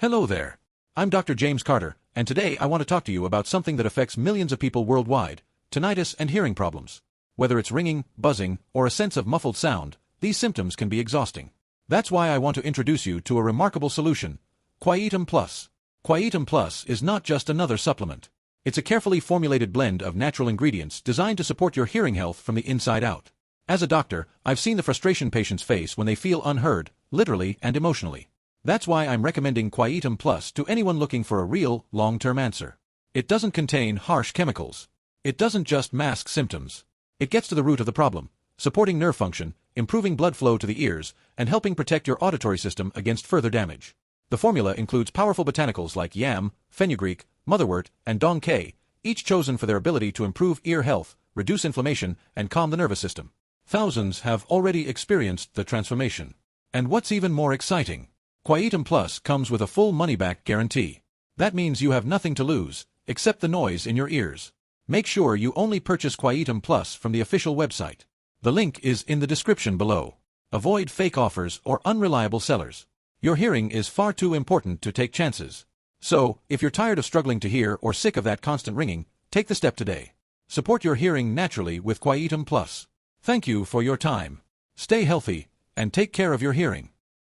Hello there. I'm Dr. James Carter, and today I want to talk to you about something that affects millions of people worldwide: tinnitus and hearing problems. Whether it's ringing, buzzing, or a sense of muffled sound, these symptoms can be exhausting. That's why I want to introduce you to a remarkable solution: Quietum Plus. Quietum Plus is not just another supplement. It's a carefully formulated blend of natural ingredients designed to support your hearing health from the inside out. As a doctor, I've seen the frustration patients face when they feel unheard, literally and emotionally. That's why I'm recommending Quietum Plus to anyone looking for a real, long-term answer. It doesn't contain harsh chemicals. It doesn't just mask symptoms. It gets to the root of the problem, supporting nerve function, improving blood flow to the ears, and helping protect your auditory system against further damage. The formula includes powerful botanicals like yam, fenugreek, motherwort, and dong quai, each chosen for their ability to improve ear health, reduce inflammation, and calm the nervous system. Thousands have already experienced the transformation. And what's even more exciting? Quietum Plus comes with a full money-back guarantee. That means you have nothing to lose, except the noise in your ears. Make sure you only purchase Quietum Plus from the official website. The link is in the description below. Avoid fake offers or unreliable sellers. Your hearing is far too important to take chances. So, if you're tired of struggling to hear or sick of that constant ringing, take the step today. Support your hearing naturally with Quietum Plus. Thank you for your time. Stay healthy, and take care of your hearing.